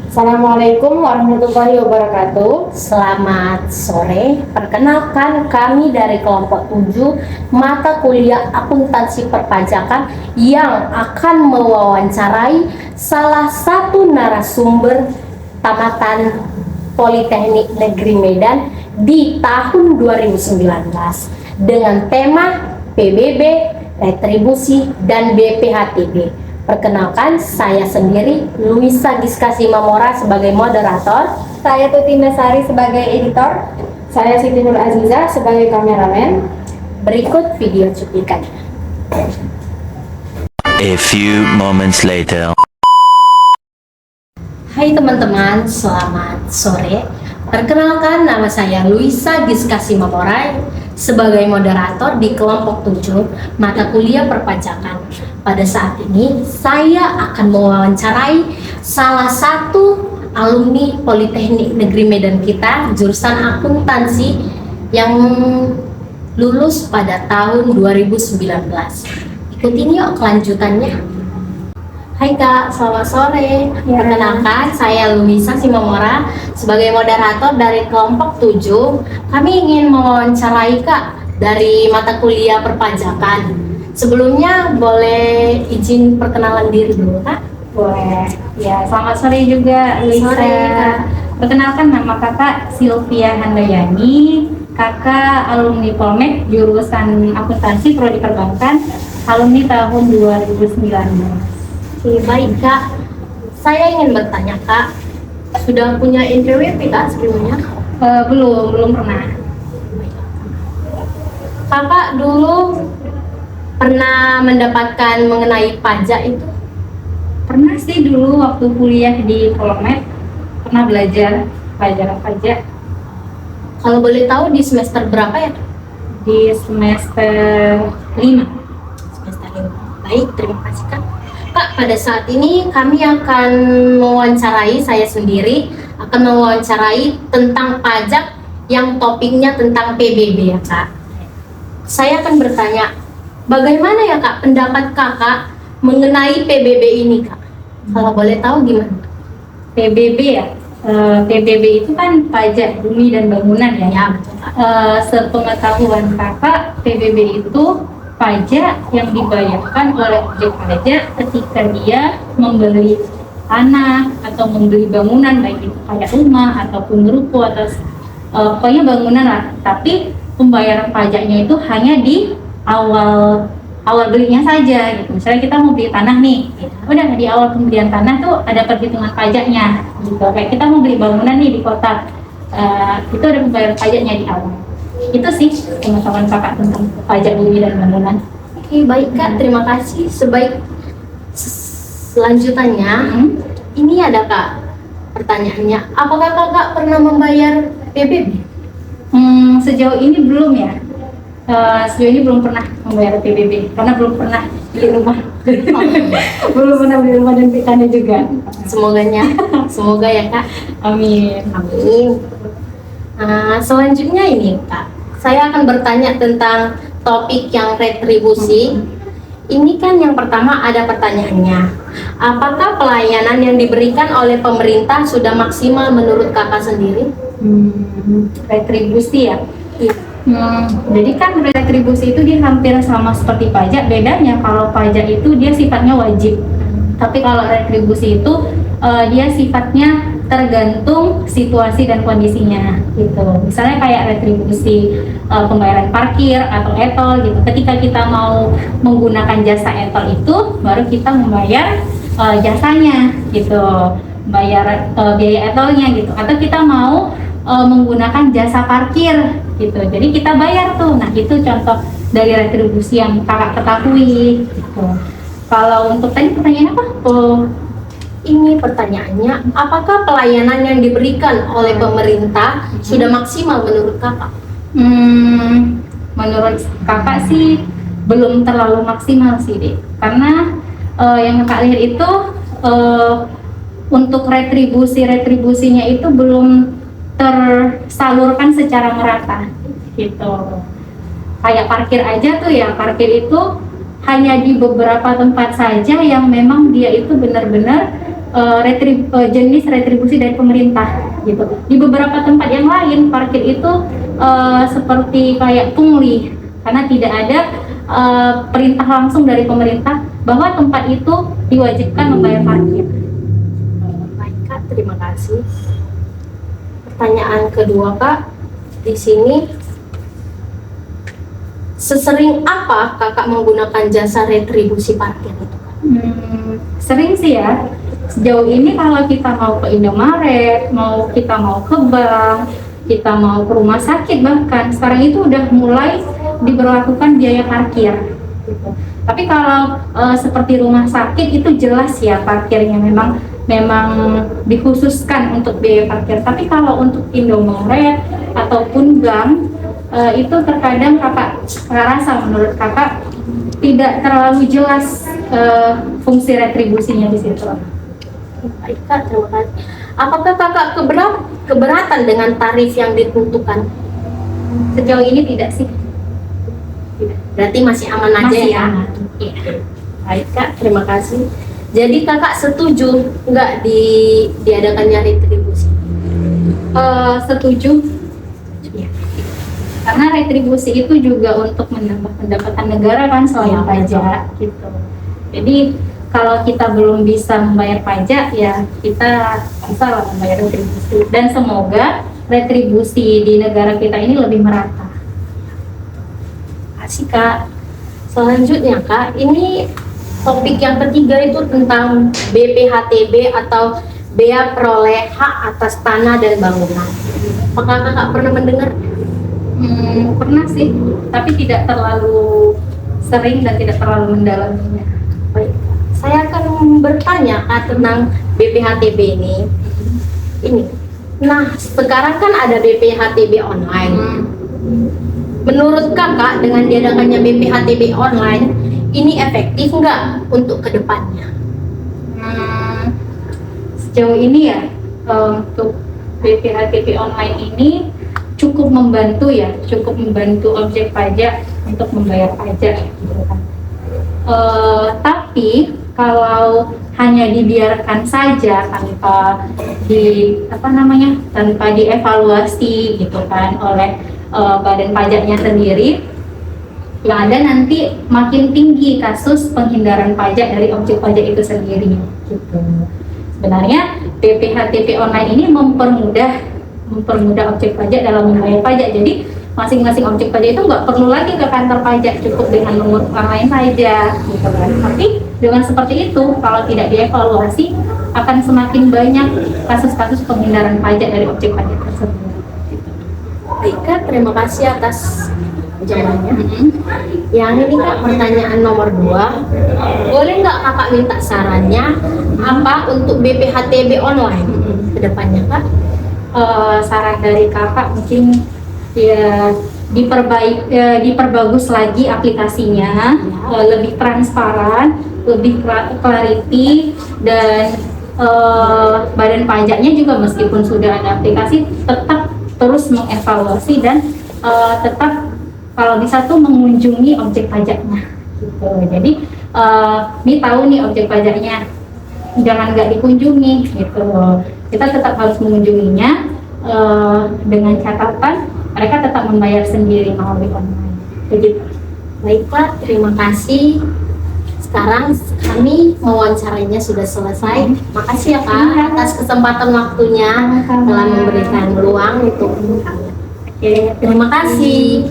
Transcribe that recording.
Assalamualaikum warahmatullahi wabarakatuh. Selamat sore, perkenalkan kami dari kelompok 7 mata kuliah akuntansi perpajakan yang akan mewawancarai salah satu narasumber tamatan Politeknik Negeri Medan di tahun 2019 dengan tema PBB, retribusi, dan BPHTB. Perkenalkan, saya sendiri, Luisa Giska Simamora sebagai moderator. Saya Tuti Nasari sebagai editor. Saya Siti Nur Aziza sebagai kameramen. Berikut video cuplikannya. A few moments later. Hai teman-teman, selamat sore. Perkenalkan, nama saya Luisa Giska Simamora sebagai moderator di kelompok 7 mata kuliah perpajakan. Pada saat ini, saya akan mewawancarai salah satu alumni Politeknik Negeri Medan kita, jurusan akuntansi yang lulus pada tahun 2019. Ikutin yuk kelanjutannya. Hai Kak, selamat sore. Perkenalkan, saya Luisa Simamora sebagai moderator dari kelompok 7. Kami ingin mewawancarai Kak dari mata kuliah perpajakan. Sebelumnya boleh izin perkenalan diri dulu Kak? Boleh. Ya, selamat sore juga Luisa. Sore, Kak. Perkenalkan, nama kakak Sylvia Handayani, kakak alumni Polmek jurusan akuntansi prodi perbankan, alumni tahun 2019. Oke, baik Kak. Saya ingin bertanya Kak, sudah punya NPWP Kak sebelumnya? Belum pernah. Kakak dulu pernah mendapatkan mengenai pajak itu? Pernah sih dulu waktu kuliah di Polmek, pernah belajar pelajaran pajak Kalau boleh tahu di semester berapa ya? di semester 5. Semester 5. Baik, terima kasih Kak. Kak, pada saat ini kami akan mewawancarai, saya sendiri akan mewawancarai tentang pajak yang topiknya tentang PBB ya Kak. Saya akan bertanya, bagaimana ya Kak pendapat Kakak mengenai PBB ini Kak? Kalau boleh tahu gimana? PBB ya, PBB itu kan pajak bumi dan bangunan ya. Ya, betul Kak. Sepengetahuan kakak, PBB itu pajak yang dibayarkan oleh objek pajak ketika dia membeli tanah atau membeli bangunan, baik itu kayak rumah ataupun ruko atau pokoknya bangunan lah. Tapi pembayaran pajaknya itu hanya di awal belinya saja gitu. Misalnya kita mau beli tanah nih, udah di awal pembelian tanah tuh ada perhitungan pajaknya gitu. Kayak kita mau beli bangunan nih di kota, itu ada pembayaran pajaknya di awal. Itu sih pengetahuan kakak tentang pajak bumi dan bangunan. Oke, baik Kak, terima kasih. Selanjutnya, ini ada Kak pertanyaannya, apakah Kakak pernah membayar PBB? Sejauh ini belum ya. Sejauh ini belum pernah membayar PBB karena belum pernah beli rumah. Belum pernah beli rumah dan tanah juga. Semoga ya Kak. Amin. Amin. Selanjutnya ini Kak, saya akan bertanya tentang topik yang retribusi. Ini kan yang pertama ada pertanyaannya, apakah pelayanan yang diberikan oleh pemerintah sudah maksimal menurut Kakak sendiri? Retribusi ya. Iya. Jadi kan retribusi itu dia hampir sama seperti pajak. Bedanya kalau pajak itu dia sifatnya wajib, tapi kalau retribusi itu dia sifatnya tergantung situasi dan kondisinya gitu. Misalnya kayak retribusi pembayaran parkir atau e-tol gitu. Ketika kita mau menggunakan jasa e-tol itu, baru kita membayar jasanya gitu, bayar biaya e-tolnya gitu. Atau kita mau menggunakan jasa parkir gitu. Jadi kita bayar tuh. Nah, itu contoh dari retribusi yang kakak ketahui gitu. Kalau untuk tadi pertanyaan apa? Ini pertanyaannya, apakah pelayanan yang diberikan oleh pemerintah sudah maksimal menurut Kakak? Menurut kakak sih belum terlalu maksimal sih deh. Karena yang kakak lihat itu untuk retribusinya itu belum tersalurkan secara merata gitu. Kayak parkir aja tuh ya, parkir itu hanya di beberapa tempat saja yang memang dia itu benar-benar jenis retribusi dari pemerintah gitu. Di beberapa tempat yang lain parkir itu seperti kayak pungli karena tidak ada perintah langsung dari pemerintah bahwa tempat itu diwajibkan membayar parkir. Baik Kak, terima kasih. Pertanyaan kedua Kak, di sini sesering apa Kakak menggunakan jasa retribusi parkir itu Kak? Sering sih ya. Sejauh ini kalau kita mau ke Indomaret, kita mau ke bank, kita mau ke rumah sakit bahkan sekarang itu udah mulai diberlakukan biaya parkir. Gitu. Tapi kalau seperti rumah sakit itu jelas ya parkirnya memang dikhususkan untuk biaya parkir. Tapi kalau untuk Indomaret ataupun bank itu terkadang kakak rasa menurut kakak tidak terlalu jelas fungsi retribusinya di situ. Baik Kak, terima kasih. Apakah kakak keberatan dengan tarif yang ditentukan? Sejauh ini tidak sih. Berarti masih aman aja Masih ya? aman. Iya. Baik Kak, terima kasih. Jadi kakak setuju nggak diadakannya retribusi? Setuju. Ya. Karena retribusi itu juga untuk menambah pendapatan negara kan selain Ya, pajak gitu. Jadi kalau kita belum bisa membayar pajak ya kita bisa lah membayar retribusi. Dan semoga retribusi di negara kita ini lebih merata. Kasih Kak. Selanjutnya Kak, ini topik yang ketiga itu tentang BPHTB atau Bea Peroleh Hak Atas Tanah dan Bangunan. Apakah kakak pernah mendengar? Pernah sih, tapi tidak terlalu sering dan tidak terlalu mendalaminya. Baik. Saya akan bertanya Kak tentang BPHTB ini. Nah, sekarang kan ada BPHTB online. Menurut kakak dengan diadakannya BPHTB online ini efektif nggak untuk kedepannya? Sejauh ini ya untuk BPHTB online ini cukup membantu objek pajak untuk membayar pajak gitu kan. Tapi kalau hanya dibiarkan saja tanpa dievaluasi gitu kan oleh badan pajaknya sendiri, yang ada nanti makin tinggi kasus penghindaran pajak dari objek pajak itu sendiri gitu. Sebenarnya BPHTB online ini mempermudah objek pajak dalam membayar pajak. Jadi masing-masing objek pajak itu nggak perlu lagi ke kantor pajak, cukup dengan mengurus online saja gitu kan. Tapi dengan seperti itu kalau tidak dievaluasi akan semakin banyak kasus-kasus penghindaran pajak dari objek pajak tersebut. Baik Kak, terima kasih atas jawabannya. Yang ini Kak, pertanyaan nomor 2. Boleh nggak kakak minta sarannya apa untuk BPHTB online ke depannya Kak? Saran dari kakak mungkin ya diperbagus lagi aplikasinya, lebih transparan, lebih clarity, dan badan pajaknya juga meskipun sudah ada aplikasi tetap terus mengevaluasi dan tetap kalau bisa tuh mengunjungi objek pajaknya gitu. Jadi ini tahu nih objek pajaknya, jangan nggak dikunjungi gitu. Kita tetap harus mengunjunginya dengan catatan mereka tetap membayar sendiri melalui online. Begitu. Baik Pak, terima kasih. Sekarang kami mewawancaranya sudah selesai. Makasih ya Kak atas kesempatan waktunya telah memberikan ruang untuk kami. Oke, Terima kasih.